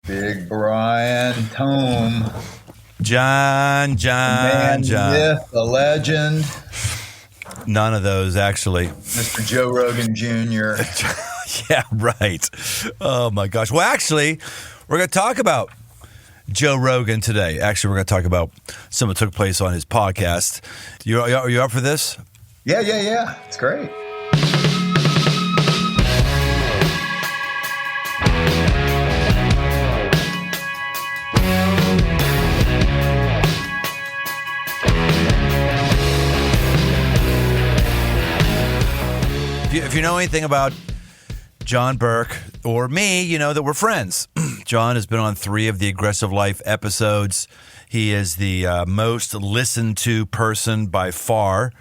Big Brian Tome. John. Myth, the legend. None of those, actually. Mr. Joe Rogan Jr. Yeah, right. Oh, my gosh. Well, actually, we're going to talk about Joe Rogan today. Actually, we're going to talk about something that took place on his podcast. Are you up for this? Yeah. It's great. If you know anything about John Burke or me, you know that we're friends. John has been on 3 of the Aggressive Life episodes. He is the most listened to person by far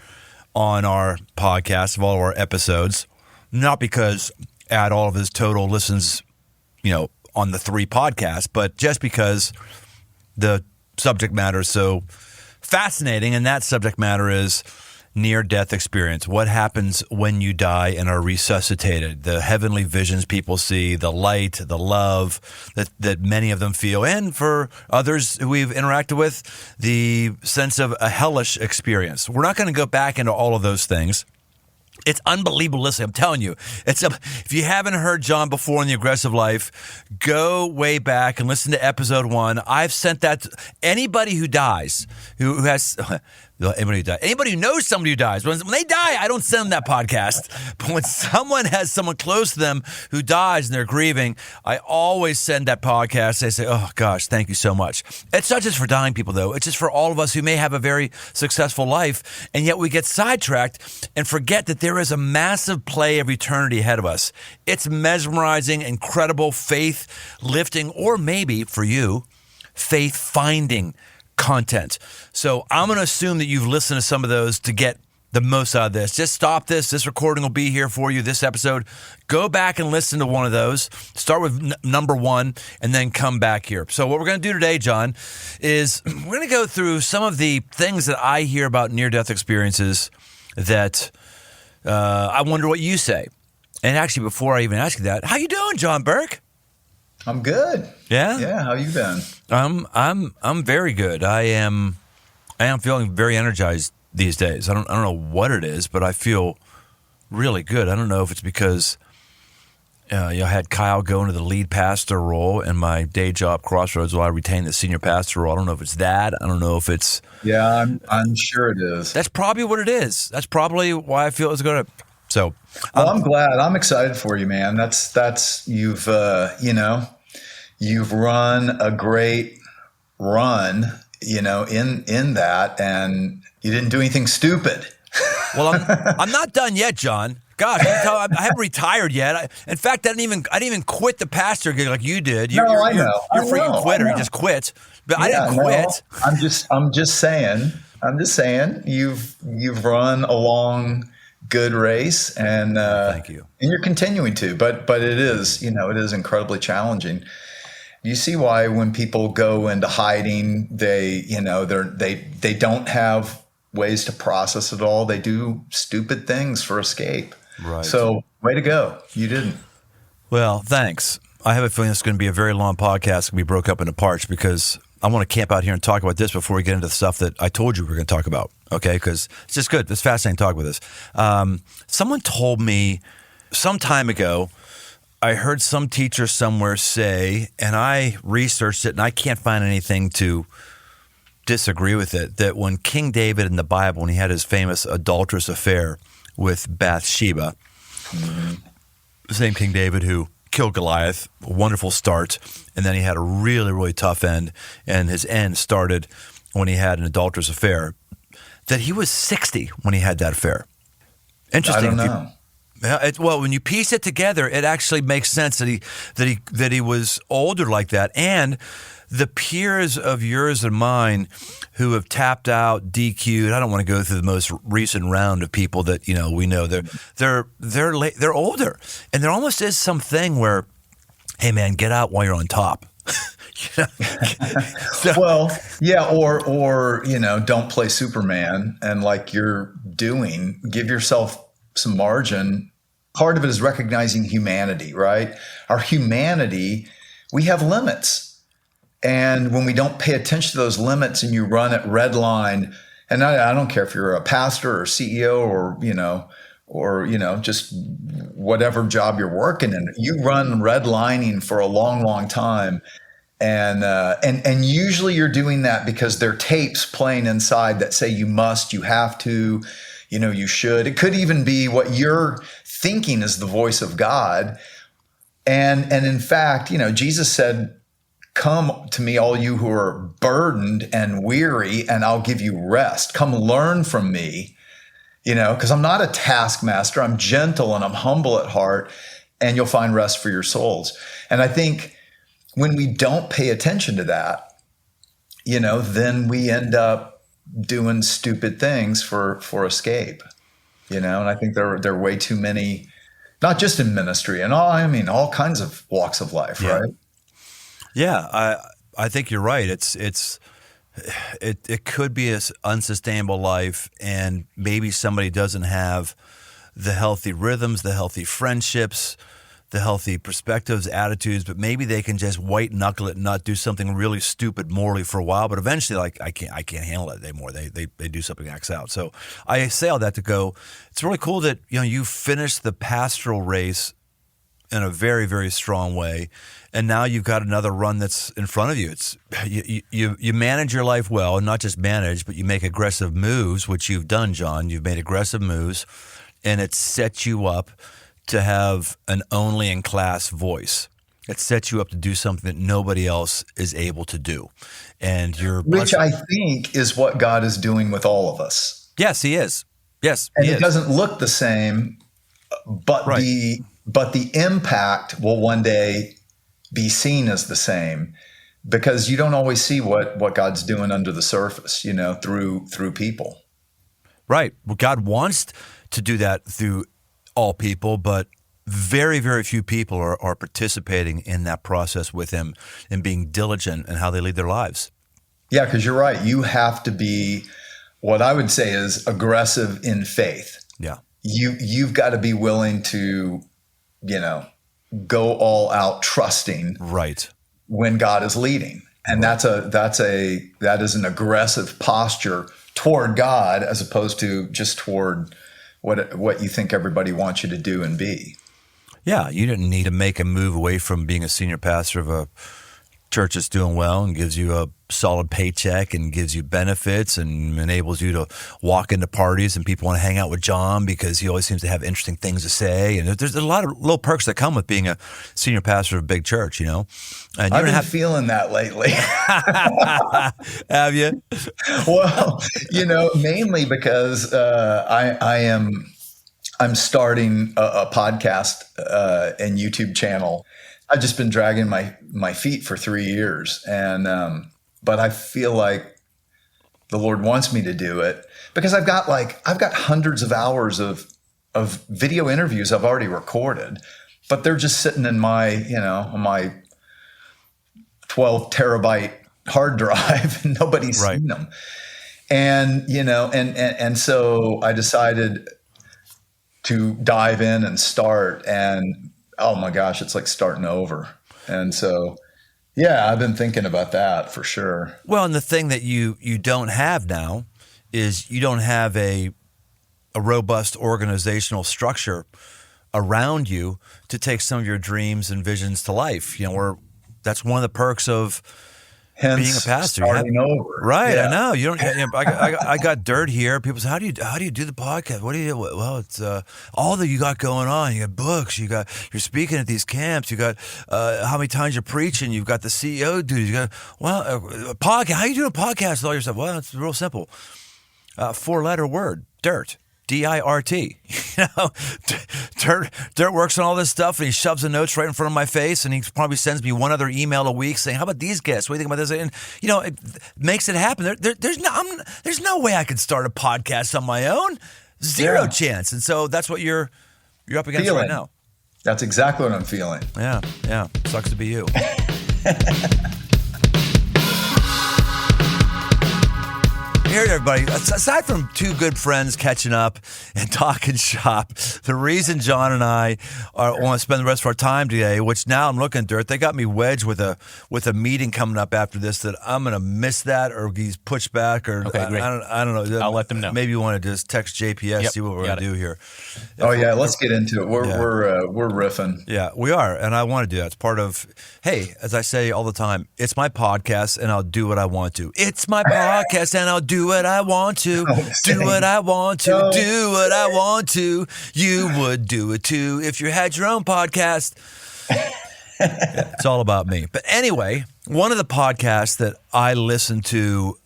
on our podcast of all of our episodes. Not because at all of his total listens, on the 3 podcasts, but just because the subject matter is so fascinating, and that subject matter is near-death experience. What happens when you die and are resuscitated? The heavenly visions people see, the light, the love that many of them feel, and for others who we've interacted with, the sense of a hellish experience. We're not going to go back into all of those things. It's unbelievable. Listen, I'm telling you, if you haven't heard John before in the Aggressive Life, go way back and listen to episode 1. I've sent that to anybody who dies, anybody who knows somebody who dies. When they die, I don't send them that podcast. But when someone has someone close to them who dies and they're grieving, I always send that podcast. They say, oh, gosh, thank you so much. It's not just for dying people, though. It's just for all of us who may have a very successful life, and yet we get sidetracked and forget that there is a massive play of eternity ahead of us. It's mesmerizing, incredible, faith-lifting, or maybe, for you, faith-finding content. So I'm going to assume that you've listened to some of those to get the most out of this. Just stop this. This recording will be here for you, this episode. Go back and listen to one of those. Start with number 1 and then come back here. So what we're going to do today, John, is we're going to go through some of the things that I hear about near-death experiences that I wonder what you say. And actually, before I even ask you that, how you doing, John Burke? I'm good. Yeah? Yeah, how you been? I'm very good. I am feeling very energized these days. I don't know what it is, but I feel really good. I don't know if it's because I had Kyle go into the lead pastor role in my day job, Crossroads, while I retained the senior pastor role. I don't know if it's that. I don't know if it's... Yeah, I'm sure it is. That's probably what it is. That's probably why I feel it's going to... So, well, I'm glad. I'm excited for you, man. That's you've run a great run, in that, and you didn't do anything stupid. Well, I'm not done yet, John. Gosh, I haven't retired yet. In fact, I didn't even quit the pastor gig like you did. I know. You're a freaking quitter. You just quit. But I didn't quit. I'm just saying. You've run a long, good race, and thank you. And you're continuing to. But it is, it is incredibly challenging. You see why when people go into hiding, they don't have ways to process it all. They do stupid things for escape. Right. So way to go. You didn't. Well, thanks. I have a feeling it's going to be a very long podcast. It's going to be broke up into parts because I want to camp out here and talk about this before we get into the stuff that I told you we were going to talk about. Okay? Because it's just good. It's fascinating to talk with this. Someone told me some time ago, I heard some teacher somewhere say, and I researched it, and I can't find anything to disagree with it, that when King David in the Bible, when he had his famous adulterous affair with Bathsheba, the same King David who killed Goliath, a wonderful start, and then he had a really, really tough end, and his end started when he had an adulterous affair, that he was 60 when he had that affair. Interesting. I don't know. Well, when you piece it together, it actually makes sense that he was older like that. And the peers of yours and mine who have tapped out, DQ'd. I don't want to go through the most recent round of people that we know. They're older, and there almost is something where, hey man, get out while you're on top. Well, yeah, or don't play Superman, and like you're doing, give yourself some margin. Part of it is recognizing humanity, right? Our humanity we have limits. And when we don't pay attention to those limits and you run at red line, and I don't care if you're a pastor or CEO or just whatever job you're working in, you run redlining for a long, long time. And usually you're doing that because there are tapes playing inside that say you must, you have to, you should. It could even be what you're thinking is the voice of God. And in fact, Jesus said, "Come to me, all you who are burdened and weary, and I'll give you rest. Come learn from me, because I'm not a taskmaster. I'm gentle and I'm humble at heart, and you'll find rest for your souls." And I think when we don't pay attention to that, then we end up doing stupid things for escape, and I think there are way too many, not just in ministry and all kinds of walks of life, yeah. right? Yeah, I think you're right. It could be an unsustainable life, and maybe somebody doesn't have the healthy rhythms, the healthy friendships, the healthy perspectives, attitudes, but maybe they can just white knuckle it and not do something really stupid morally for a while. But eventually, I can't handle it anymore. They do something acts out. So I say all that to go. It's really cool that you finished the pastoral race in a very, very strong way, and now you've got another run that's in front of you. It's you manage your life well, and not just manage, but you make aggressive moves, which you've done, John. You've made aggressive moves, and it sets you up to have an only in class voice. It sets you up to do something that nobody else is able to do, and which I think is what God is doing with all of us. Yes, He is. Yes, and it doesn't look the same, but right. the impact will one day be seen as the same, because you don't always see what God's doing under the surface, through people. Right. Well, God wants to do that through all people, but very, very few people are participating in that process with Him and being diligent in how they lead their lives. Yeah, because you're right. You have to be what I would say is aggressive in faith. Yeah. You've got to be willing to, go all out trusting right when God is leading. And right. that is an aggressive posture toward God, as opposed to just toward what you think everybody wants you to do and be. Yeah, you didn't need to make a move away from being a senior pastor of a church that's doing well and gives you a solid paycheck and gives you benefits and enables you to walk into parties and people want to hang out with John because he always seems to have interesting things to say. And there's a lot of little perks that come with being a senior pastor of a big church, And I've been feeling that lately. Have you? Well, mainly because I'm starting a podcast and YouTube channel. I've just been dragging my feet for 3 years, and but I feel like the Lord wants me to do it because I've got hundreds of hours of video interviews I've already recorded, but they're just sitting in my on my 12 terabyte hard drive, and nobody's seen them. And and so I decided to dive in and start, and oh my gosh, it's like starting over. And so, yeah, I've been thinking about that for sure. Well, and the thing that you don't have now is you don't have a robust organizational structure around you to take some of your dreams and visions to life. That's one of the perks of being a pastor. Starting over. Right, yeah. I know. You don't. I got dirt here. People say, "How do you do the podcast? What do you do?" Well, it's all that you got going on. You got books. You're speaking at these camps. You got how many times you're preaching. You've got the CEO duties. You got a podcast. How you doing a podcast with all your stuff? Well, it's real simple. 4-letter word: dirt. DIRT. Dirt works on all this stuff, and he shoves the notes right in front of my face, and he probably sends me one other email a week saying, "How about these guests? What do you think about this?" And it makes it happen. There's no way I could start a podcast on my own. Zero chance. And so that's what you're up against right now. That's exactly what I'm feeling. Yeah. Sucks to be you. here, everybody. Aside from two good friends catching up and talking shop, the reason John and I want to spend the rest of our time today, which now I'm looking, Dirt, they got me wedged with a meeting coming up after this that I'm going to miss that or he's pushed back or Okay, great. I don't know. I'll let them know. Maybe you want to just text JPS, see what we're going to do here. Let's get into it. We're riffing. Yeah, we are, and I want to do that. It's part of, hey, as I say all the time, it's my podcast, and I'll do what I want to. It's my podcast, and I'll do what I want to. Do what I want to. Do what I want to. You would do it too if you had your own podcast. Yeah, it's all about me. But anyway, one of the podcasts that I listen to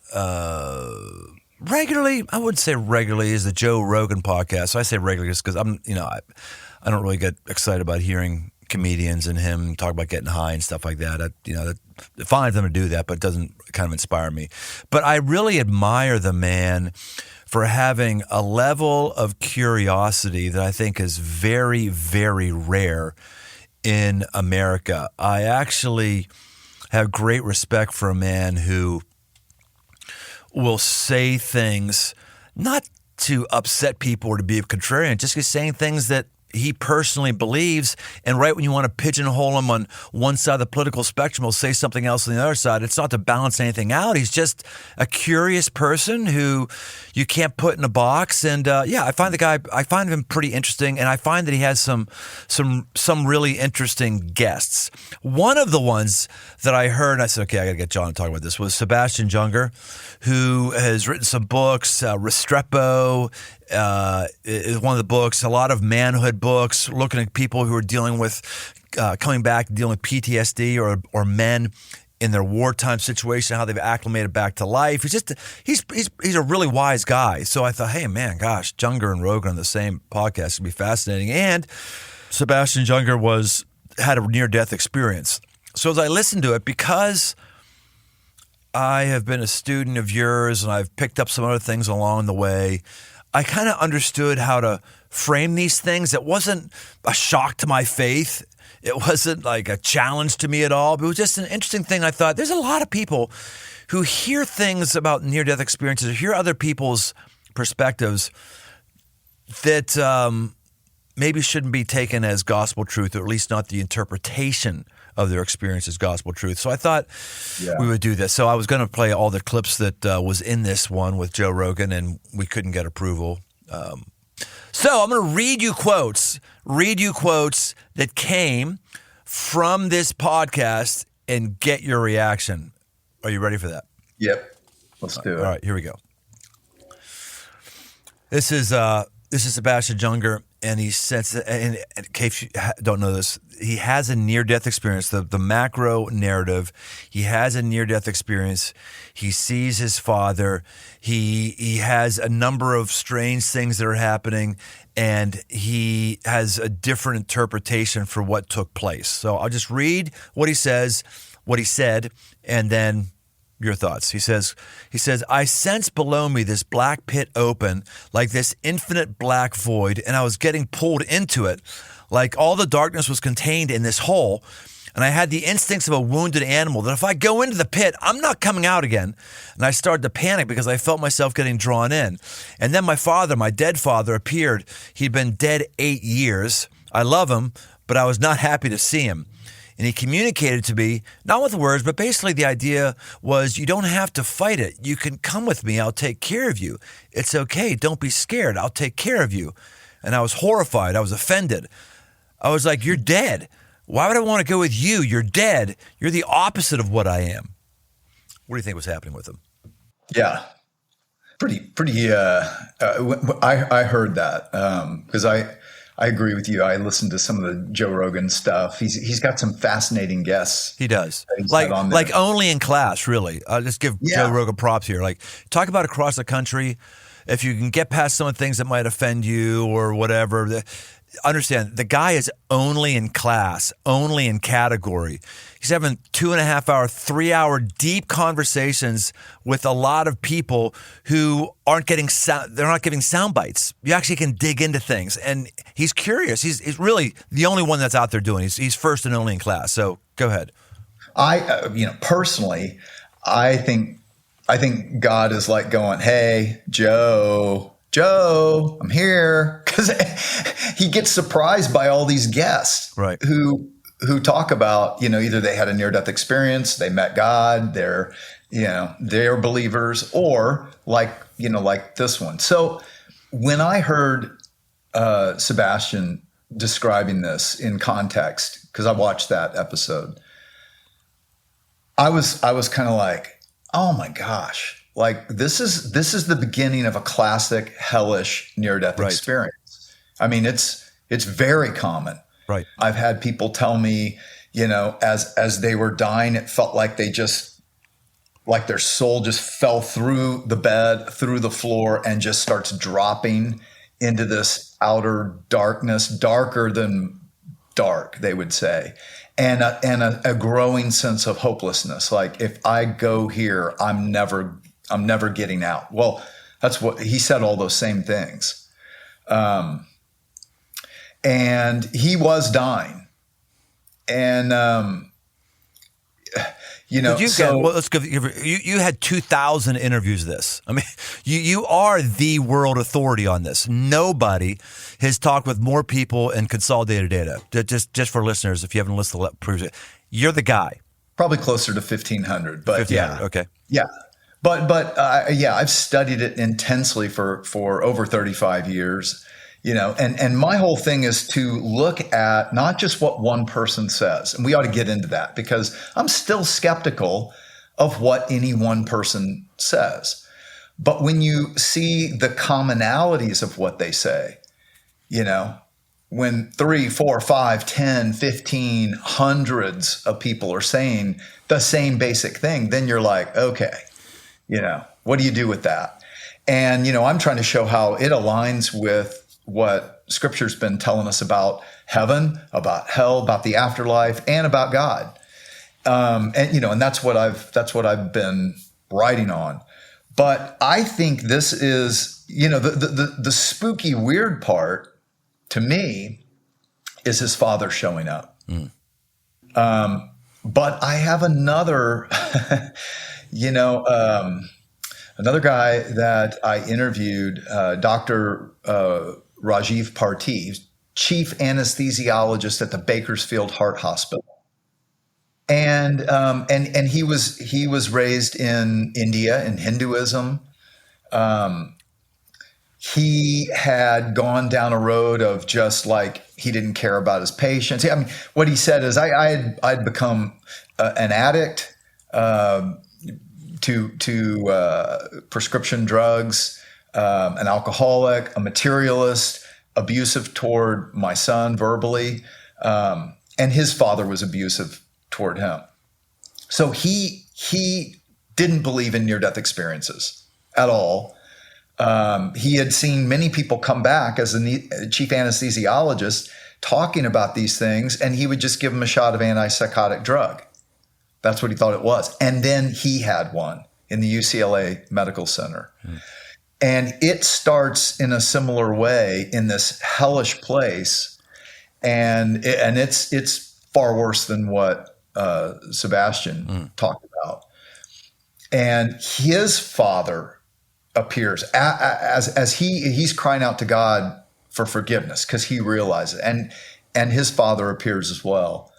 regularly, I wouldn't say regularly, is the Joe Rogan podcast. So I say regularly just because I don't really get excited about hearing comedians and him talk about getting high and stuff like that. It's fine for them to do that, but it doesn't kind of inspire me. But I really admire the man for having a level of curiosity that I think is very, very rare in America. I actually have great respect for a man who will say things not to upset people or to be a contrarian, just saying things that he personally believes, and right when you want to pigeonhole him on one side of the political spectrum, he'll say something else on the other side. It's not to balance anything out. He's just a curious person who you can't put in a box. And I find him pretty interesting, and I find that he has some really interesting guests. One of the ones that I heard, and I said, okay, I got to get John to talk about this, was Sebastian Junger, who has written some books, Restrepo, is one of the books, a lot of manhood books, looking at people who are dealing with coming back, dealing with PTSD or men in their wartime situation, how they've acclimated back to life. He's a really wise guy. So I thought, hey man, gosh, Junger and Rogan on the same podcast would be fascinating. And Sebastian Junger had a near-death experience. So as I listened to it, because I have been a student of yours and I've picked up some other things along the way, I kind of understood how to frame these things. It wasn't a shock to my faith. It wasn't like a challenge to me at all. But it was just an interesting thing. I thought there's a lot of people who hear things about near-death experiences or hear other people's perspectives that maybe shouldn't be taken as gospel truth, or at least not the interpretation of their experience as gospel truth. So I thought we would do this. So I was going to play all the clips that was in this one with Joe Rogan, and we couldn't get approval. So I'm going to read you quotes that came from this podcast and get your reaction. Are you ready for that? Yep. Let's do it. All right, here we go. This is Sebastian Junger, and he says, and in case you don't know this, he has a near-death experience, the macro narrative. He has a near-death experience. He sees his father. He has a number of strange things that are happening, and he has a different interpretation for what took place. So I'll just read what he says, what he said, and then your thoughts. He says, I sense below me this black pit open, like this infinite black void, and I was getting pulled into it, like all the darkness was contained in this hole, and I had the instincts of a wounded animal that if I go into the pit, I'm not coming out again. And I started to panic because I felt myself getting drawn in. And then my father, my dead father, appeared. He'd been dead 8 years. I love him, but I was not happy to see him. And he communicated to me, not with words, but basically the idea was, you don't have to fight it. You can come with me. I'll take care of you. It's okay. Don't be scared. I'll take care of you. And I was horrified. I was offended. I was like, you're dead. Why would I want to go with you? You're dead. You're the opposite of what I am. What do you think was happening with him? Yeah. Pretty. I heard that because I agree with you. I listened to some of the Joe Rogan stuff. He's got some fascinating guests. He does. Like only in class, really. I'll just give Joe Rogan props here. Like, talk about across the country. If you can get past some of the things that might offend you or whatever, understand the guy is only in class, only in category. He's having 2.5 hour, 3 hour deep conversations with a lot of people who aren't getting they're not giving sound bites. You actually can dig into things, and he's curious. He's really the only one that's out there doing. He's first and only in class. So go ahead. Personally, I think I think God is like going, "Hey, Joe, I'm here," because he gets surprised by all these guests Right. who talk about, either they had a near-death experience, they met God, they're believers, or like this one. So when I heard Sebastian describing this in context, because I watched that episode, I was kind of like, oh my gosh, like this is the beginning of a classic hellish near-death Right. experience. I mean, it's very common. Right. I've had people tell me, as they were dying, it felt like like their soul just fell through the bed, through the floor, and just starts dropping into this outer darkness, darker than dark, they would say, and a growing sense of hopelessness. Like, if I go here, I'm never getting out. Well, that's what he said, all those same things. And he was dying. And, let's give you had 2,000 interviews of this. I mean, you are the world authority on this. Nobody has talked with more people and consolidated data. Just for listeners, if you haven't listened to previously, you're the guy. Probably closer to 1,500, but 1,500, yeah. Okay. Yeah. But I've studied it intensely for over 35 years, and my whole thing is to look at not just what one person says, and we ought to get into that because I'm still skeptical of what any one person says. But when you see the commonalities of what they say, when 3, 4, 5, 10, 15, hundreds of people are saying the same basic thing, then you're like, okay, what do you do with that? And, I'm trying to show how it aligns with what Scripture's been telling us about heaven, about hell, about the afterlife, and about God. And that's what I've been writing on. But I think this is, the spooky, weird part to me is his father showing up. But I have another, another guy that I interviewed, Dr. Rajiv Parthi, chief anesthesiologist at the Bakersfield Heart Hospital. And he was raised in India in Hinduism. He had gone down a road of just like he didn't care about his patients. I mean, what he said is, I'd become an addict to prescription drugs, an alcoholic, a materialist, abusive toward my son verbally, and his father was abusive toward him. So he didn't believe in near-death experiences at all. He had seen many people come back as a chief anesthesiologist talking about these things, and he would just give them a shot of antipsychotic drug. That's what he thought it was. And then he had one in the UCLA Medical Center. And it starts in a similar way in this hellish place. And it's far worse than what Sebastian talked about. And his father appears as he's crying out to God for forgiveness because he realizes it. And his father appears as well.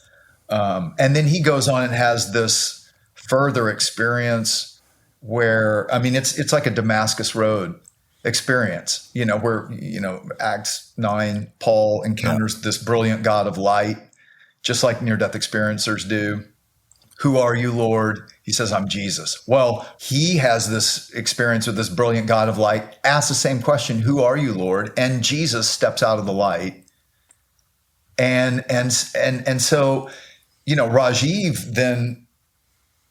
And then he goes on and has this further experience where, I mean, it's like a Damascus Road experience, where, Acts 9, Paul encounters this brilliant God of light, just like near-death experiencers do. Who are you, Lord? He says, I'm Jesus. Well, he has this experience with this brilliant God of light, asks the same question, who are you, Lord? And Jesus steps out of the light. And so, Rajiv then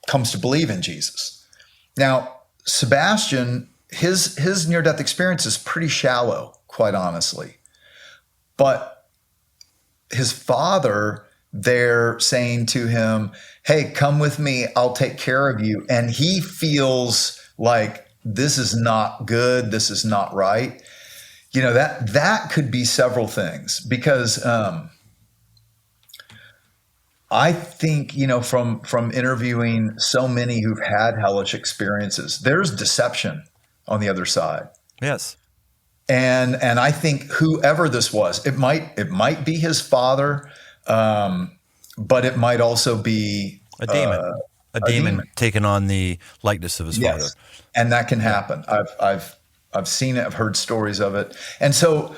comes to believe in Jesus. Now, Sebastian, his near-death experience is pretty shallow, quite honestly. But his father, they're saying to him, hey, come with me, I'll take care of you. And he feels like this is not good, this is not right. That could be several things because I think, from interviewing so many who've had hellish experiences, there's deception on the other side. Yes. And I think whoever this was, it might be his father, but it might also be A demon. A demon taking on the likeness of his father. And that can happen. I've seen it. I've heard stories of it. And so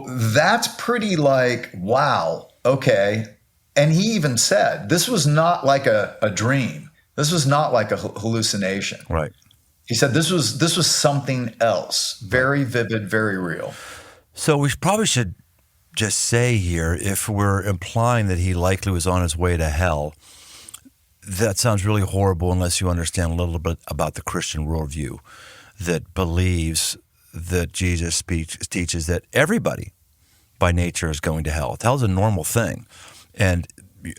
that's pretty like, wow, okay. And he even said, this was not like a dream. This was not like a hallucination. Right. He said this was something else, very vivid, very real. So we probably should just say here, if we're implying that he likely was on his way to hell, that sounds really horrible unless you understand a little bit about the Christian worldview that believes that Jesus teaches that everybody by nature is going to hell. Hell's a normal thing. And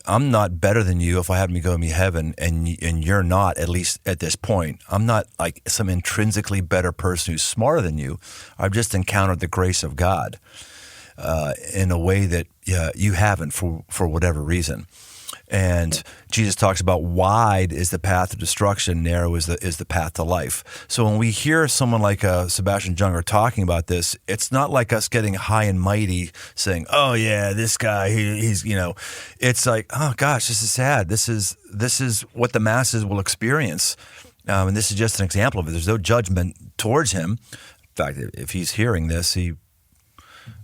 I'm not better than you if I happen to go to heaven and you're not, at least at this point. I'm not like some intrinsically better person who's smarter than you. I've just encountered the grace of God in a way that you haven't for whatever reason. And Jesus talks about wide is the path of destruction, narrow is the path to life. So when we hear someone like Sebastian Junger talking about this, it's not like us getting high and mighty saying, "Oh yeah, this guy, he's It's like, oh gosh, this is sad. This is what the masses will experience, and this is just an example of it. There's no judgment towards him. In fact, if he's hearing this, he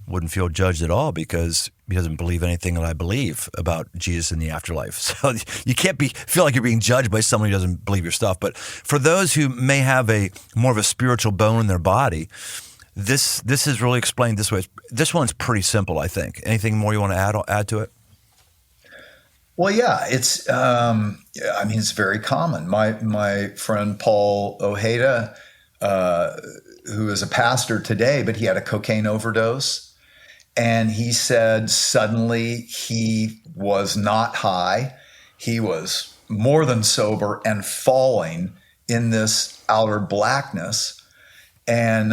wouldn't feel judged at all because he doesn't believe anything that I believe about Jesus in the afterlife. So you can't feel like you're being judged by someone who doesn't believe your stuff. But for those who may have more of a spiritual bone in their body, this is really explained this way. This one's pretty simple, I think. Anything more you want to add to it? Well, yeah, it's it's very common. My friend Paul Ojeda, who is a pastor today, but he had a cocaine overdose. And he said suddenly he was not high. He was more than sober and falling in this outer blackness. And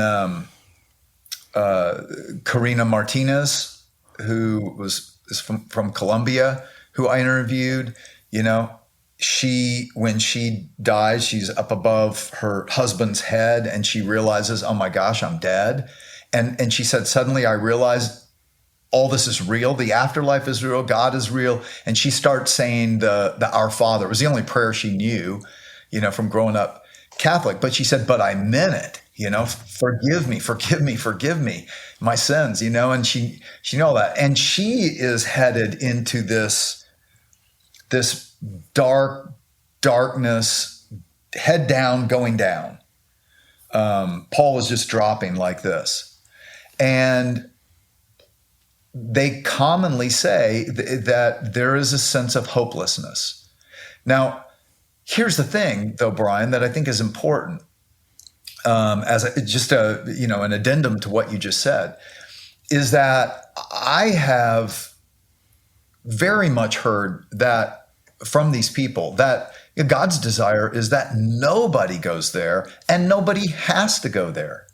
Karina Martinez, who is from Colombia, who I interviewed, when she dies, she's up above her husband's head and she realizes, oh my gosh, I'm dead. And she said, suddenly I realized all this is real. The afterlife is real. God is real. And she starts saying the Our Father. It was the only prayer she knew, from growing up Catholic. But she said, but I meant it, forgive me, my sins, and she knew all that. And she is headed into this darkness, head down, going down. Paul was just dropping like this. And they commonly say that there is a sense of hopelessness. Now, here's the thing, though, Brian, that I think is important, as an addendum to what you just said, is that I have very much heard that from these people that God's desire is that nobody goes there and nobody has to go there.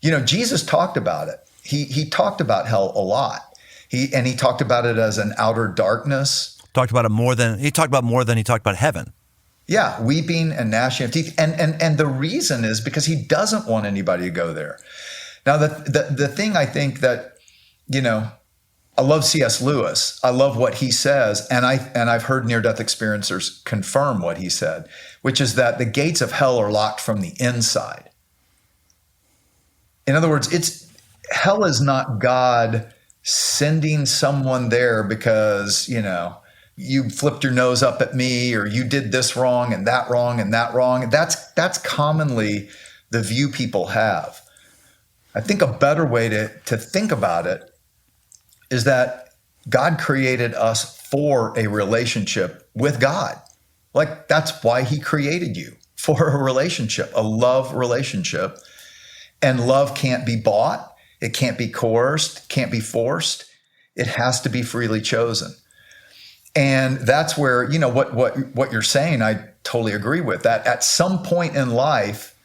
Jesus talked about it. He talked about hell a lot. He talked about it as an outer darkness. Talked about it more than he talked about heaven. Yeah, weeping and gnashing of teeth. And the reason is because he doesn't want anybody to go there. Now, the thing I think that, I love C.S. Lewis. I love what he says, and I've heard near-death experiencers confirm what he said, which is that the gates of hell are locked from the inside. In other words, hell is not God sending someone there because, you flipped your nose up at me or you did this wrong and that wrong and that wrong. That's commonly the view people have. I think a better way to think about it is that God created us for a relationship with God. Like, that's why he created you, for a relationship, a love relationship. And love can't be bought. It can't be coerced, can't be forced. It has to be freely chosen. And that's where, what you're saying, I totally agree with that. At some point in life,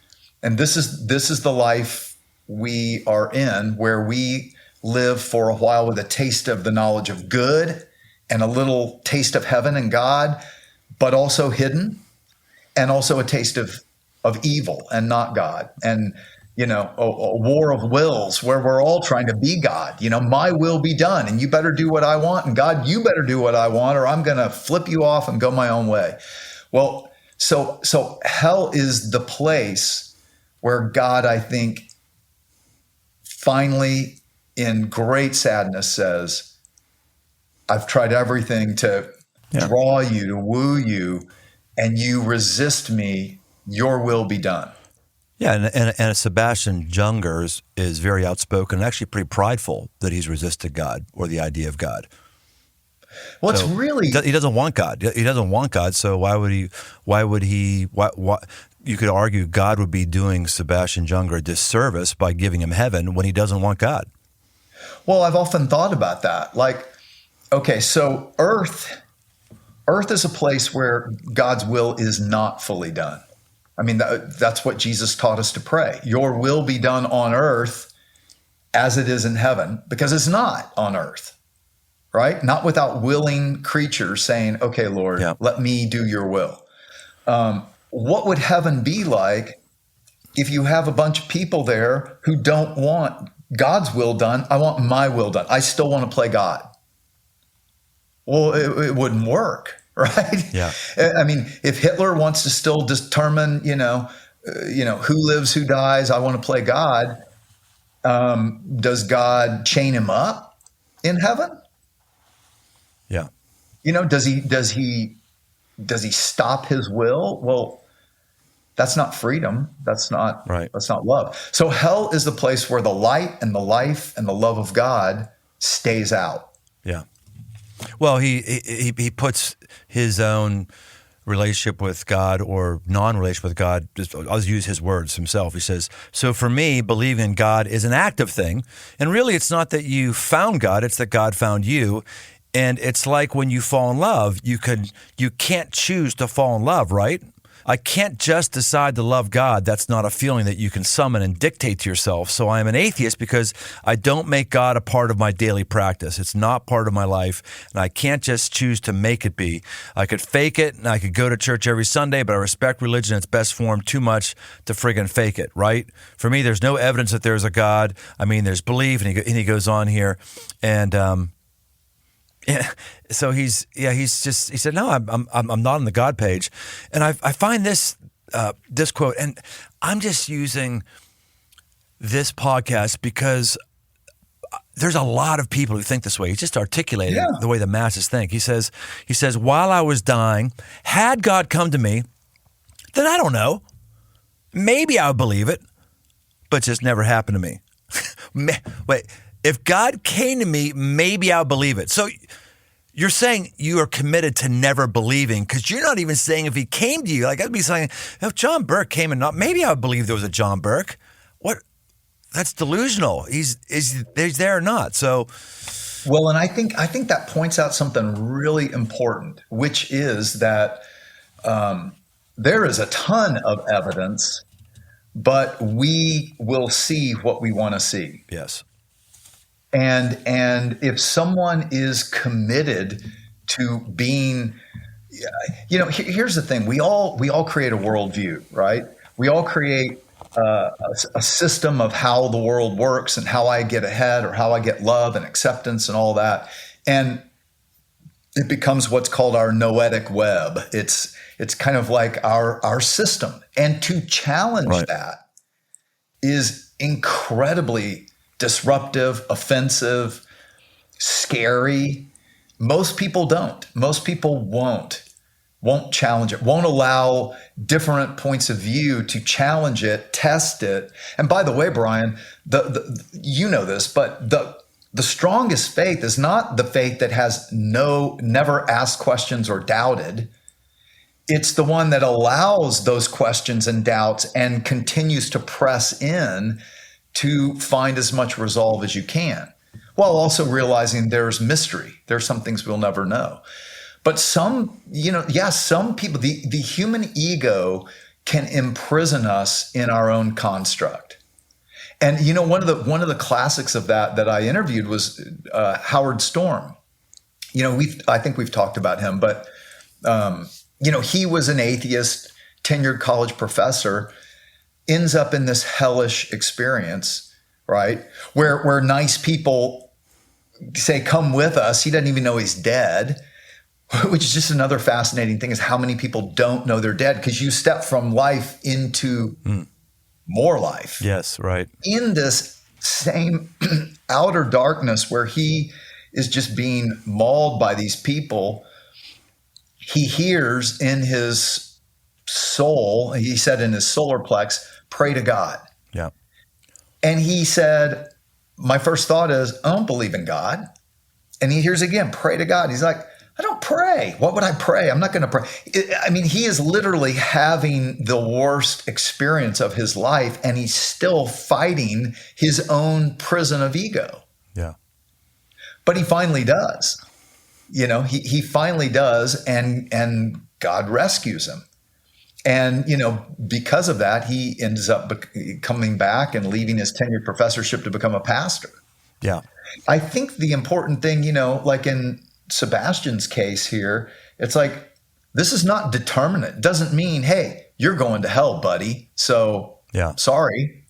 and this is the life we are in, where we live for a while with a taste of the knowledge of good and a little taste of heaven and God, but also hidden, and also a taste of evil and not God. And, a war of wills where we're all trying to be God. My will be done, and you better do what I want. And God, you better do what I want, or I'm going to flip you off and go my own way. Well, so hell is the place where God, I think, finally, in great sadness, says, I've tried everything to draw you, to woo you, and you resist me. Your will be done. Yeah, and Sebastian Junger is very outspoken and actually pretty prideful that he's resisted God or the idea of God. Well, So it's really he doesn't want God. He doesn't want God. So why would he? You could argue God would be doing Sebastian Junger a disservice by giving him heaven when he doesn't want God. Well, I've often thought about that. Like, okay, so Earth is a place where God's will is not fully done. I mean, that's what Jesus taught us to pray. Your will be done on earth as it is in heaven, because it's not on earth, right? Not without willing creatures saying, okay, Lord, let me do your will. What would heaven be like if you have a bunch of people there who don't want God's will done? I want my will done. I still want to play God. Well, it wouldn't work. Right? Yeah. I mean, if Hitler wants to still determine, who lives, who dies, I want to play God. Does God chain him up in heaven? Yeah. Does he stop his will? Well, that's not freedom. That's not right. That's not love. So hell is the place where the light and the life and the love of God stays out. Yeah. Well, he puts his own relationship with God or non-relationship with God, I'll use his words himself. He says, so for me, believing in God is an active thing. And really, it's not that you found God, it's that God found you. And it's like when you fall in love, you can't choose to fall in love, right? I can't just decide to love God. That's not a feeling that you can summon and dictate to yourself. So I am an atheist because I don't make God a part of my daily practice. It's not part of my life, and I can't just choose to make it be. I could fake it, and I could go to church every Sunday, but I respect religion in its best form too much to friggin' fake it, right? For me, there's no evidence that there's a God. I mean, there's belief, and he goes on here, and yeah. So he said, no, I'm not on the God page. And I find this quote, and I'm just using this podcast because there's a lot of people who think this way. He's just articulating the way the masses think. He says, while I was dying, had God come to me, then I don't know. Maybe I would believe it, but it just never happened to me. Wait. If God came to me, maybe I'll believe it. So you're saying you are committed to never believing because you're not even saying if he came to you. Like I'd be saying, if John Burke came and not, maybe I would believe there was a John Burke. What? That's delusional. He's there or not. So, well, and I think that points out something really important, which is that there is a ton of evidence, but we will see what we want to see. Yes. And if someone is committed to being, here's the thing: we all create a worldview, right? We all create a system of how the world works and how I get ahead or how I get love and acceptance and all that, and it becomes what's called our noetic web. It's kind of like our system, and to challenge that is incredibly disruptive, offensive, scary. Most people don't. Most people won't challenge it, won't allow different points of view to challenge it, test it. And by the way, Brian, you know this, but the strongest faith is not the faith that has never asked questions or doubted. It's the one that allows those questions and doubts and continues to press in to find as much resolve as you can, while also realizing there's mystery. There's some things we'll never know. But some people, the human ego can imprison us in our own construct. And one of the classics of that I interviewed was Howard Storm. I think we've talked about him, but he was an atheist, tenured college professor, ends up in this hellish experience, right? Where nice people say, come with us. He doesn't even know he's dead, which is just another fascinating thing, is how many people don't know they're dead, because you step from life into more life. Yes, right. In this same outer darkness where he is just being mauled by these people, he hears in his soul, he said in his solar plex, pray to God. Yeah. And he said, my first thought is, I don't believe in God. And he hears again, pray to God. He's like, I don't pray. What would I pray? I'm not going to pray. He is literally having the worst experience of his life, and he's still fighting his own prison of ego. Yeah. But he finally does. He finally does, and God rescues him. And, because of that, he ends up coming back and leaving his tenured professorship to become a pastor. Yeah. I think the important thing, like in Sebastian's case here, it's like, this is not determinate. It doesn't mean, hey, you're going to hell, buddy. So, sorry.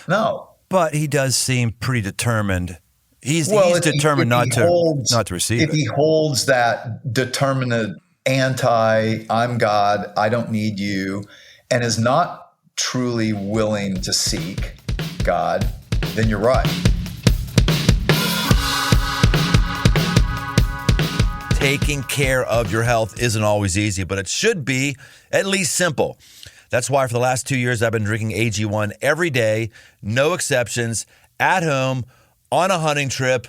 No. But he does seem pretty determined. He's determined not to receive it. If he holds that determinate I'm God, I don't need you, and is not truly willing to seek God, then you're right. Taking care of your health isn't always easy, but it should be at least simple. That's why for the last 2 years, I've been drinking AG1 every day, no exceptions, at home, on a hunting trip,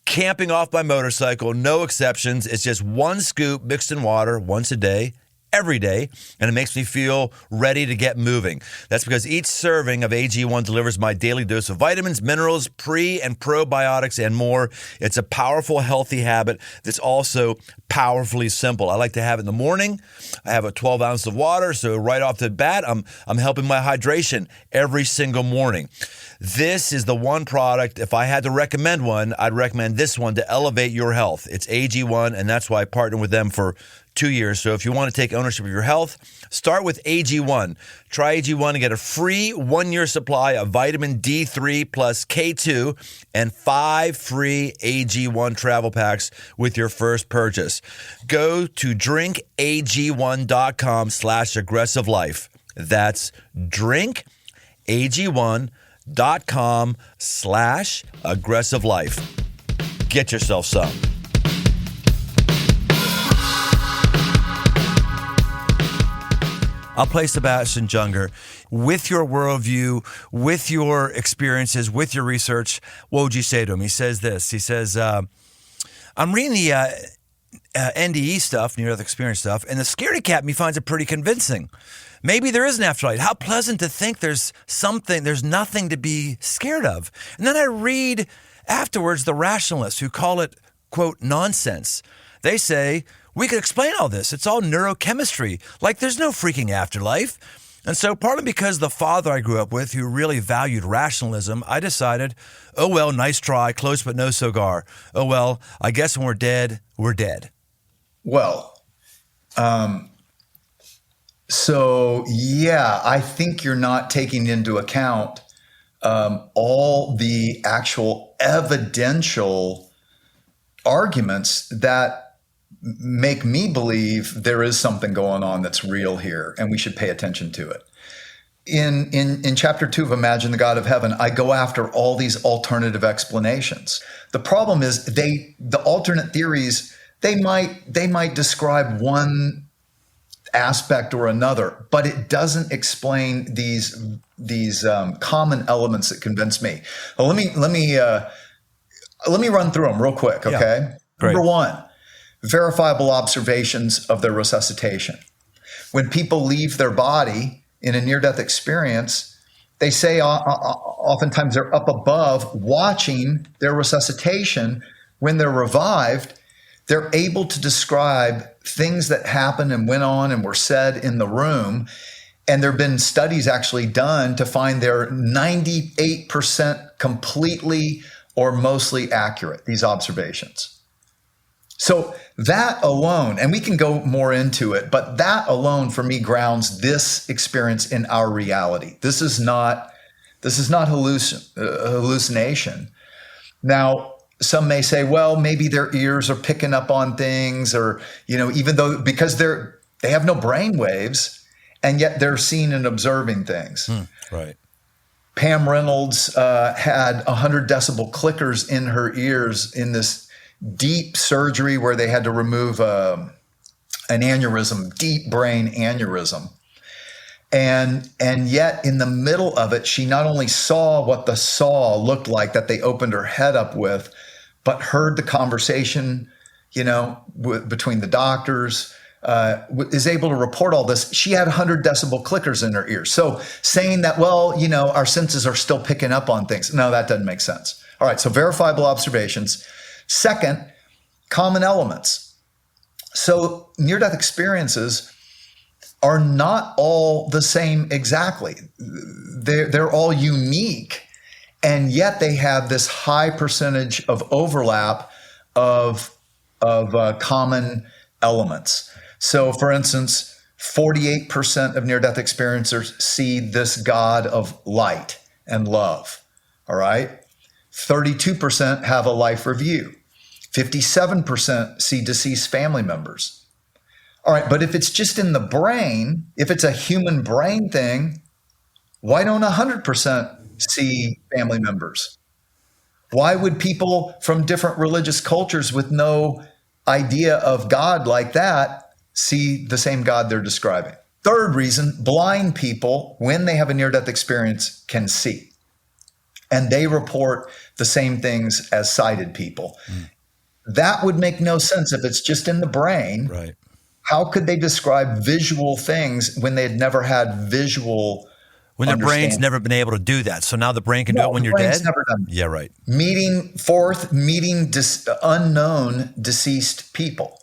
camping off my motorcycle, no exceptions. It's just one scoop mixed in water once a day, every day, and it makes me feel ready to get moving. That's because each serving of AG1 delivers my daily dose of vitamins, minerals, pre- and probiotics, and more. It's a powerful, healthy habit that's also powerfully simple. I like to have it in the morning. I have a 12 ounce of water, so right off the bat, I'm helping my hydration every single morning. This is the one product, if I had to recommend one, I'd recommend this one to elevate your health. It's AG1, and that's why I partnered with them for 2 years. So if you want to take ownership of your health, start with AG1. Try AG1 and get a free 1-year supply of vitamin D3 plus K2 and 5 free AG1 travel packs with your first purchase. Go to drinkag1.com/aggressivelife. That's drinkag1.com/aggressivelife. Get yourself some. I'll play Sebastian Junger. With your worldview, with your experiences, with your research, what would you say to him? He says this. He says, I'm reading the NDE stuff, near-death experience stuff, and the scaredy cat in me finds it pretty convincing. Maybe there is an afterlife. How pleasant to think there's nothing to be scared of. And then I read afterwards the rationalists who call it, quote, nonsense. They say, we could explain all this. It's all neurochemistry. Like there's no freaking afterlife. And so partly because the father I grew up with, who really valued rationalism, I decided, oh, well, nice try, close but no cigar. Oh, well, I guess when we're dead, we're dead. Well, so yeah, I think you're not taking into account all the actual evidential arguments that make me believe there is something going on that's real here, and we should pay attention to it. In chapter 2 of Imagine the God of Heaven, I go after all these alternative explanations. The problem is the alternate theories, they might describe one aspect or another, but it doesn't explain these common elements that convince me. Well, let me run through them real quick, okay? Yeah, great. Number 1, verifiable observations of their resuscitation. When people leave their body in a near-death experience, they say oftentimes they're up above watching their resuscitation. When they're revived, they're able to describe things that happened and went on and were said in the room. And there have been studies actually done to find they're 98% completely or mostly accurate, these observations. So that alone, and we can go more into it, but that alone for me grounds this experience in our reality. This is not hallucination. Now, some may say, well, maybe their ears are picking up on things, or, even though because they have no brain waves, and yet they're seeing and observing things. Right. Pam Reynolds had 100 decibel clickers in her ears in this deep surgery where they had to remove an aneurysm, deep brain aneurysm. And yet in the middle of it, she not only saw what the saw looked like that they opened her head up with, but heard the conversation, between the doctors, is able to report all this. She had 100 decibel clickers in her ears. So saying that, well, our senses are still picking up on things. No, that doesn't make sense. All right, so verifiable observations. Second, common elements. So near-death experiences are not all the same exactly. They're all unique, and yet they have this high percentage of overlap of common elements. So, for instance, 48% of near-death experiencers see this God of light and love. All right, 32% have a life review. 57% see deceased family members. All right, but if it's just in the brain, if it's a human brain thing, why don't 100% see family members? Why would people from different religious cultures with no idea of God like that see the same God they're describing? Third reason, blind people, when they have a near-death experience, can see. And they report the same things as sighted people. That would make no sense if it's just in the brain. Right. How could they describe visual things when they had never had visual when their brain's never been able to do that? So now the brain can do it when you're dead? Never done that. Yeah, right. Meeting unknown deceased people.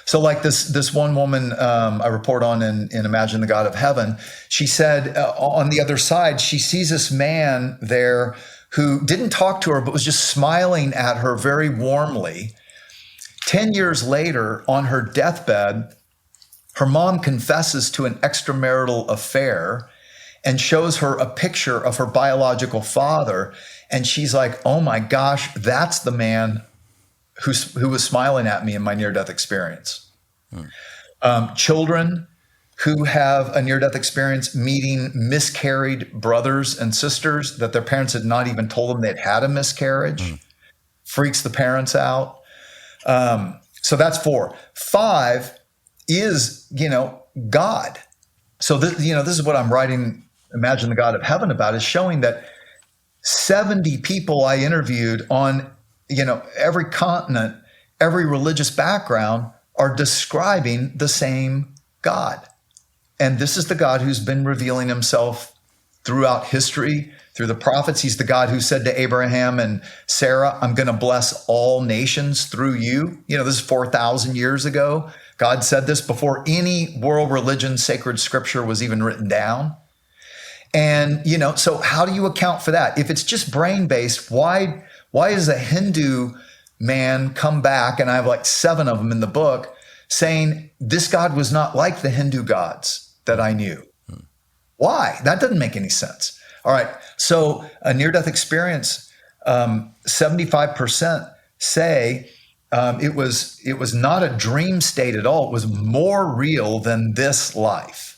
So like this one woman I report on in Imagine the God of Heaven, she said on the other side, she sees this man there who didn't talk to her, but was just smiling at her very warmly. 10 years later, on her deathbed, her mom confesses to an extramarital affair and shows her a picture of her biological father. And she's like, oh my gosh, that's the man who was smiling at me in my near-death experience. Children who have a near-death experience meeting miscarried brothers and sisters that their parents had not even told them they'd had a miscarriage, freaks the parents out. So that's 4. 5 is, God. So this is what I'm writing, Imagine the God of Heaven about, is showing that 70 people I interviewed on, every continent, every religious background are describing the same God. And this is the God who's been revealing himself throughout history, through the prophets. He's the God who said to Abraham and Sarah, I'm going to bless all nations through you. This is 4,000 years ago. God said this before any world religion, sacred scripture was even written down. And, so how do you account for that? If it's just brain-based, why does a Hindu man come back, and I have like 7 of them in the book, saying this God was not like the Hindu gods that I knew? Why? That doesn't make any sense. All right. So a near-death experience, 75% say it was not a dream state at all. It was more real than this life.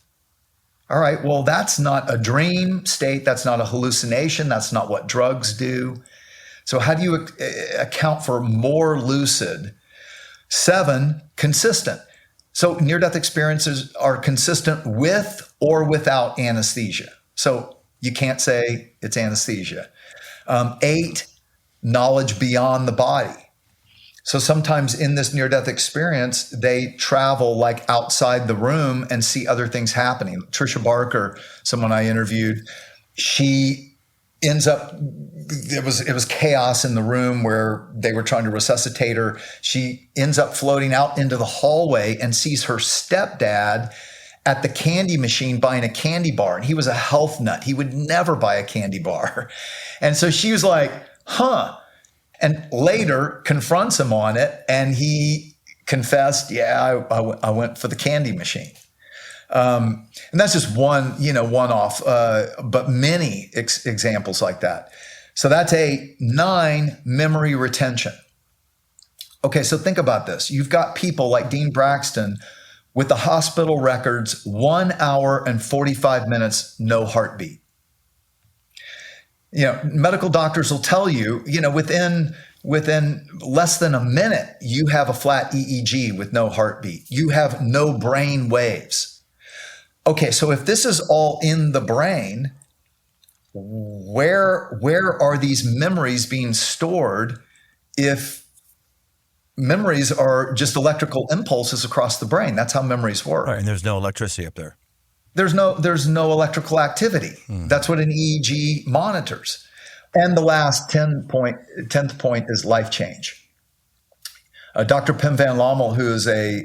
All right. Well, that's not a dream state. That's not a hallucination. That's not what drugs do. So how do you account for more lucid? 7, consistent. So near-death experiences are consistent with or without anesthesia. So you can't say it's anesthesia. 8, knowledge beyond the body. So sometimes in this near-death experience, they travel like outside the room and see other things happening. Trisha Barker, someone I interviewed, she ends up, it was chaos in the room where they were trying to resuscitate her. She ends up floating out into the hallway and sees her stepdad at the candy machine buying a candy bar. And he was a health nut. He would never buy a candy bar. And so she was like, and later confronts him on it. And he confessed, yeah, I went for the candy machine. And that's just one off, but many examples like that. So that's 8. 9, memory retention. Okay, so think about this. You've got people like Dean Braxton with the hospital records, 1 hour and 45 minutes, no heartbeat. Medical doctors will tell you, within less than a minute, you have a flat EEG with no heartbeat. You have no brain waves. Okay, so if this is all in the brain, where are these memories being stored if memories are just electrical impulses across the brain? That's how memories work. Right, and there's no electricity up there. There's no electrical activity. That's what an EEG monitors. And the last 10th point is life change. Dr. Pim van Lommel, who is a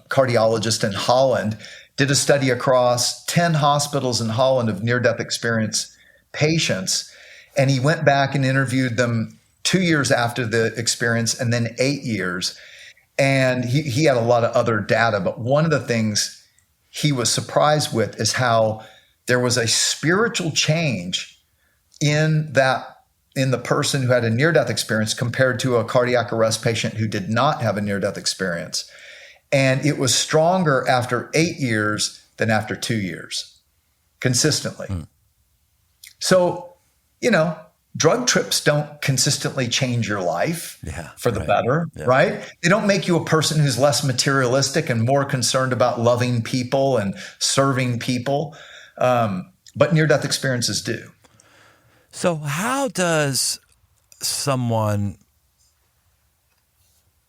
cardiologist in Holland, did a study across 10 hospitals in Holland of near-death experience patients. And he went back and interviewed them 2 years after the experience and then 8 years. And he had a lot of other data, but one of the things he was surprised with is how there was a spiritual change in the person who had a near-death experience compared to a cardiac arrest patient who did not have a near-death experience. And it was stronger after 8 years than after 2 years, consistently. So, drug trips don't consistently change your life for the better, right? They don't make you a person who's less materialistic and more concerned about loving people and serving people. But near-death experiences do. So how does someone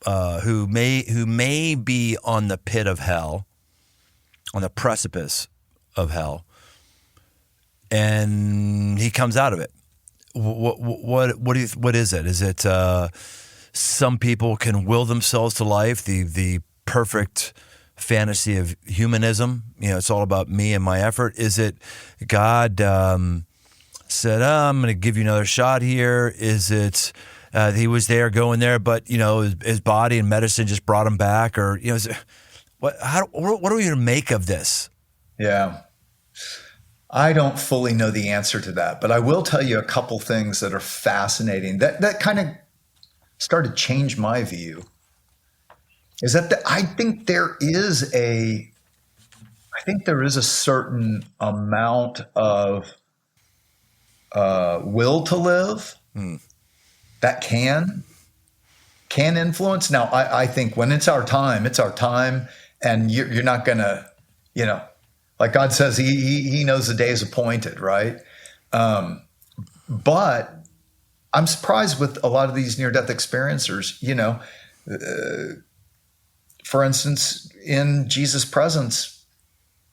who may be on the pit of hell, on the precipice of hell, and he comes out of it, what is it? Is it some people can will themselves to life, the perfect fantasy of humanism? It's all about me and my effort. Is it God said, I'm going to give you another shot here? Is it he was there going there, but his body and medicine just brought him back? Or what are we going to make of this? Yeah. I don't fully know the answer to that, but I will tell you a couple things that are fascinating that kind of started to change my view. Is that I think there is a certain amount of will to live that can influence. Now, I think when it's our time, and you're not gonna, like God says, he knows the day is appointed, right? But I'm surprised with a lot of these near-death experiencers, for instance, in Jesus' presence,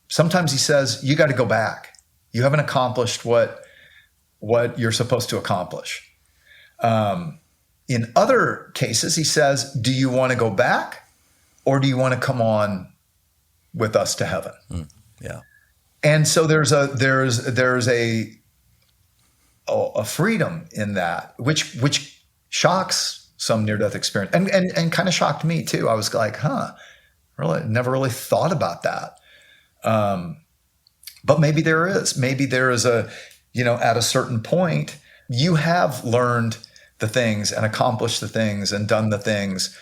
sometimes he says, you got to go back. You haven't accomplished what you're supposed to accomplish. In other cases, he says, do you want to go back or do you want to come on with us to heaven? Yeah. And so there's a freedom in that, which shocks some near-death experience and kind of shocked me too. I was like, really never really thought about that. But maybe there is at a certain point, you have learned the things and accomplished the things and done the things.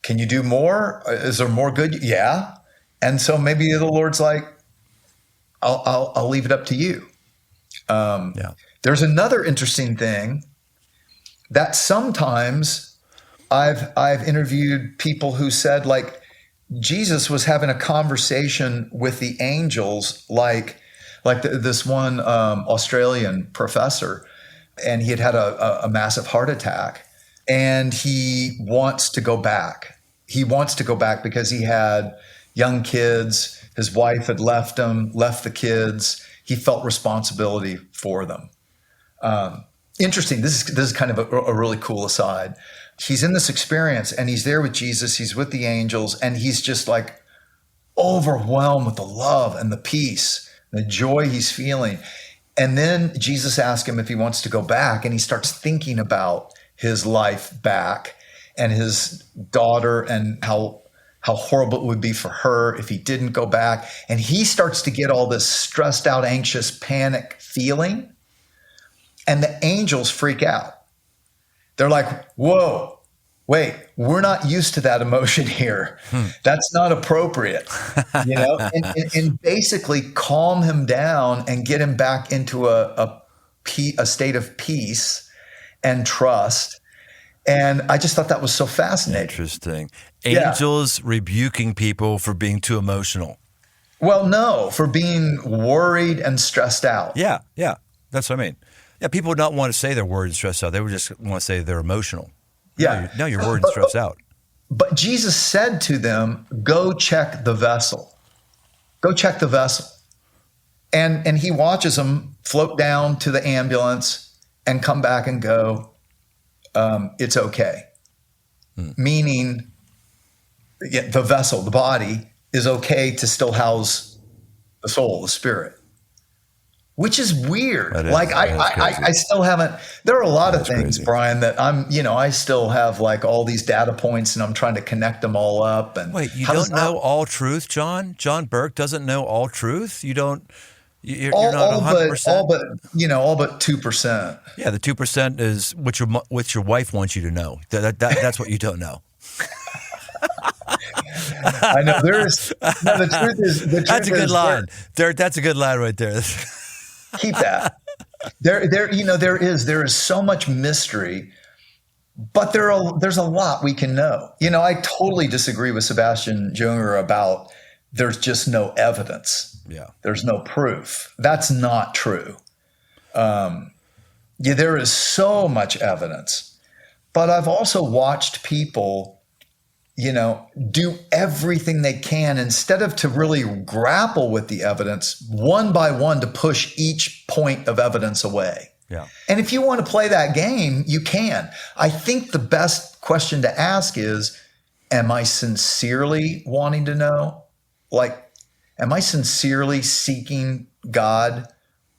Can you do more? Is there more good? Yeah. And so maybe the Lord's like, I'll leave it up to you. There's another interesting thing that sometimes I've interviewed people who said, like, Jesus was having a conversation with the angels, like this one Australian professor, and he had a massive heart attack, and he wants to go back. He wants to go back because he had young kids. His wife had left him, left the kids. He felt responsibility for them. Interesting. This is kind of a really cool aside. He's in this experience and he's there with Jesus. He's with the angels and he's just like overwhelmed with the love and the peace, the joy he's feeling. And then Jesus asks him if he wants to go back, and he starts thinking about his life back and his daughter and how how horrible it would be for her if he didn't go back. And he starts to get all this stressed out, anxious, panic feeling. And the angels freak out. They're like, whoa, wait, we're not used to that emotion here. That's not appropriate, and basically calm him down and get him back into a state of peace and trust. And I just thought that was so fascinating. Interesting. Angels rebuking people for being too emotional. Well, no, for being worried and stressed out. Yeah. That's what I mean. Yeah, people would not want to say they're worried and stressed out. They would just want to say they're emotional. Yeah. No, you're worried and stressed out. But Jesus said to them, go check the vessel. Go check the vessel. And he watches them float down to the ambulance and come back and go, it's okay. Meaning the vessel, the body, is okay to still house the soul, the spirit. Which is weird. I still haven't, there are a lot of things, crazy. Brian, that I still have like all these data points and I'm trying to connect them all up. And wait, you don't know all truth, John? John Burke doesn't know all truth? You're not 100%? All but 2%. Yeah, the 2% is what your wife wants you to know. That's what you don't know. I know the truth is that's a good line. That's a good line right there. Keep that. There is so much mystery, but there's a lot we can know. I totally disagree with Sebastian Junger about there's just no evidence. Yeah. There's no proof. That's not true. There is so much evidence, but I've also watched people do everything they can instead of to really grapple with the evidence one by one to push each point of evidence away. Yeah. And if you want to play that game, you can. I think the best question to ask is, am I sincerely wanting to know? Like, am I sincerely seeking God?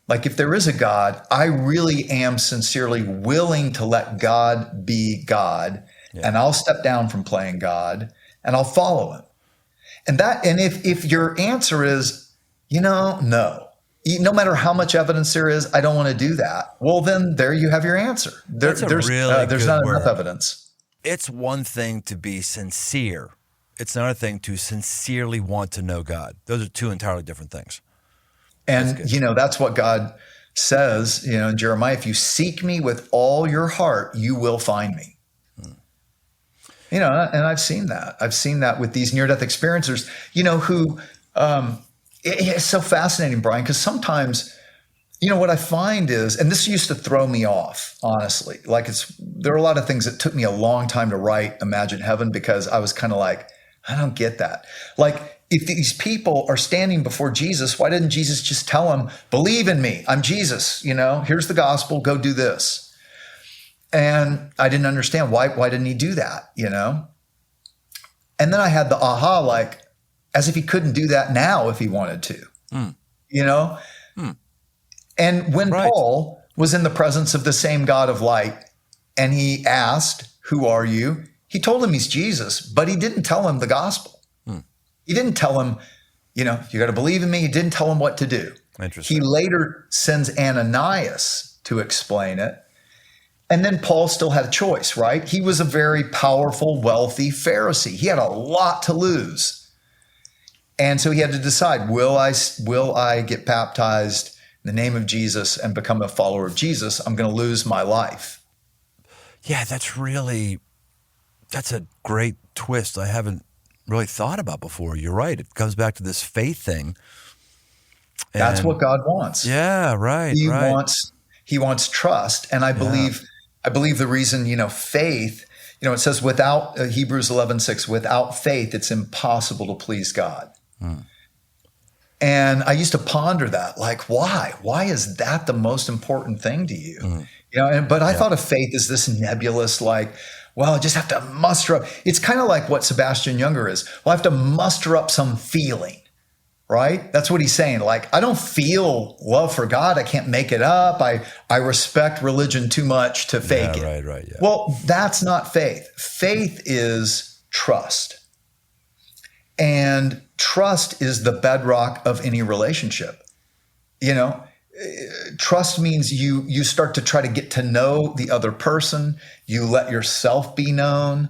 Like, if there is a God, I really am sincerely willing to let God be God. Yeah. And I'll step down from playing God and I'll follow him. And if your answer is, no matter how much evidence there is, I don't want to do that. Well, then there you have your answer. There's not enough evidence. It's one thing to be sincere. It's another thing to sincerely want to know God. Those are two entirely different things. And, that's what God says, in Jeremiah, if you seek me with all your heart, you will find me. And I've seen that. I've seen that with these near-death experiencers, who it's so fascinating, Brian, because sometimes, what I find is, and this used to throw me off, honestly, there are a lot of things that took me a long time to write Imagine Heaven because I was kind of like, I don't get that. Like, if these people are standing before Jesus, why didn't Jesus just tell them, believe in me, I'm Jesus, here's the gospel, go do this. And I didn't understand why didn't he do that, And then I had the aha, like, as if he couldn't do that now if he wanted to, And when Paul was in the presence of the same God of light and he asked, who are you? He told him he's Jesus, but he didn't tell him the gospel. He didn't tell him, you got to believe in me. He didn't tell him what to do. Interesting. He later sends Ananias to explain it. And then Paul still had a choice, right? He was a very powerful, wealthy Pharisee. He had a lot to lose. And so he had to decide, will I get baptized in the name of Jesus and become a follower of Jesus? I'm going to lose my life. Yeah, that's a great twist I haven't really thought about before. You're right. It comes back to this faith thing. That's what God wants. Yeah, right. He wants trust. And I believe the reason, faith, it says without Hebrews 11:6, without faith, it's impossible to please God. And I used to ponder that, like, why? Why is that the most important thing to you? But I thought of faith as this nebulous, like, well, I just have to muster up. It's kind of like what Sebastian Junger is. Well, I have to muster up some feeling. Right? That's what he's saying. Like, I don't feel love for God. I can't make it up. I respect religion too much to fake it. Right. Yeah. Well, that's not faith. Faith is trust. And trust is the bedrock of any relationship. You know, trust means you start to try to get to know the other person. You let yourself be known.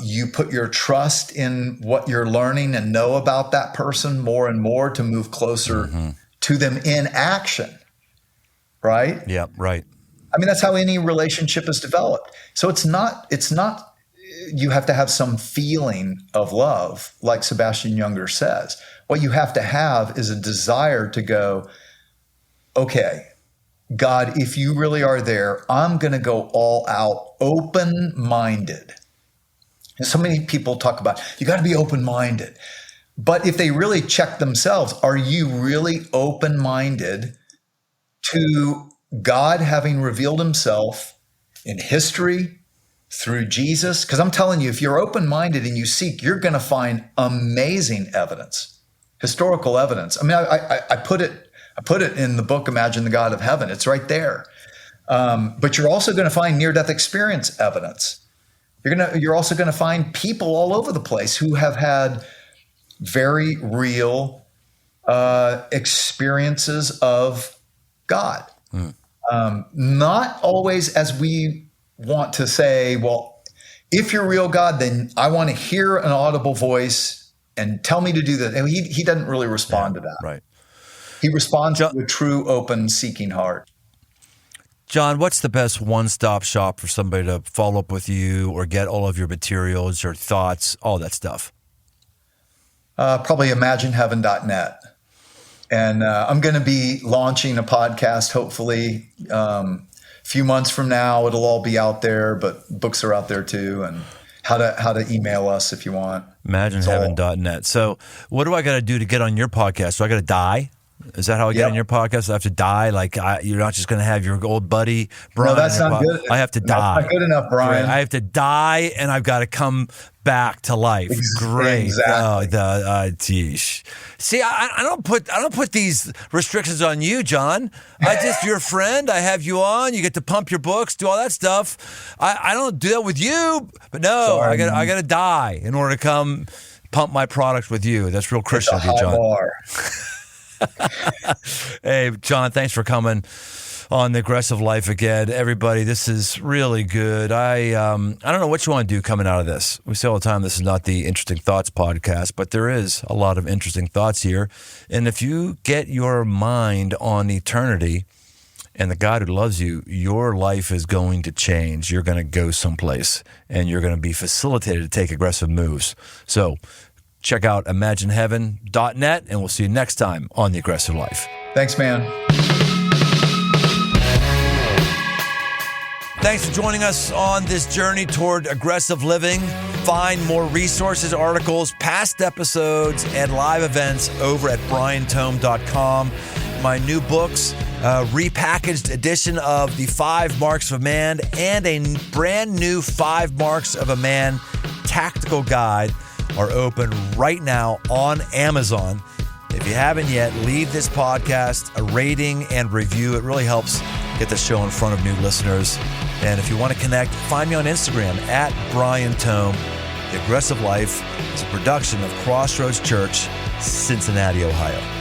You put your trust in what you're learning and know about that person more and more to move closer to them in action. Right? Yeah, right. I mean, that's how any relationship is developed. So it's not you have to have some feeling of love, like Sebastian Junger says. What you have to have is a desire to go, okay, God, if you really are there, I'm going to go all out, open-minded. And so many people talk about, you got to be open-minded. But if they really check themselves, are you really open-minded to God having revealed himself in history, through Jesus? Because I'm telling you, if you're open-minded and you seek, you're going to find amazing evidence, historical evidence. I mean, I put it in the book, Imagine the God of Heaven. It's right there. But you're also going to find near-death experience evidence. You're also going to find people all over the place who have had very real experiences of God. Not always as we want to say, well, if you're real God, then I want to hear an audible voice and tell me to do that. And he doesn't really respond to that. Right. He responds to a true, open, seeking heart. John, what's the best one-stop shop for somebody to follow up with you or get all of your materials, your thoughts, all that stuff? Probably imagineheaven.net. And I'm going to be launching a podcast, hopefully, few months from now. It'll all be out there, but books are out there too, and how to email us if you want. Imagineheaven.net. So what do I got to do to get on your podcast? Do I got to die? Is that how I get on your podcast? I have to die? Like you're not just going to have your old buddy, Brian? No, that's not good. I have to die. That's not good enough, Brian. I have to die, and I've got to come back to life. Great. Exactly. Geesh. See, I don't put these restrictions on you, John. You're a friend. I have you on. You get to pump your books, do all that stuff. I don't do that with you. But no, I got to die in order to come pump my product with you. That's real Christian of you, John. Bar. Hey, John, thanks for coming on The Aggressive Life again. Everybody, this is really good. I don't know what you want to do coming out of this. We say all the time this is not the Interesting Thoughts podcast, but there is a lot of interesting thoughts here. And if you get your mind on eternity and the God who loves you, your life is going to change. You're going to go someplace, and you're going to be facilitated to take aggressive moves. So check out imagineheaven.net, and we'll see you next time on The Aggressive Life. Thanks, man. Thanks for joining us on this journey toward aggressive living. Find more resources, articles, past episodes, and live events over at briantome.com. My new books, repackaged edition of The 5 Marks of a Man and a brand new 5 Marks of a Man tactical guide are open right now on Amazon. If you haven't yet, leave this podcast a rating and review. It really helps get the show in front of new listeners. And if you want to connect, find me on Instagram at Brian Tome. The Aggressive Life is a production of Crossroads Church, Cincinnati, Ohio.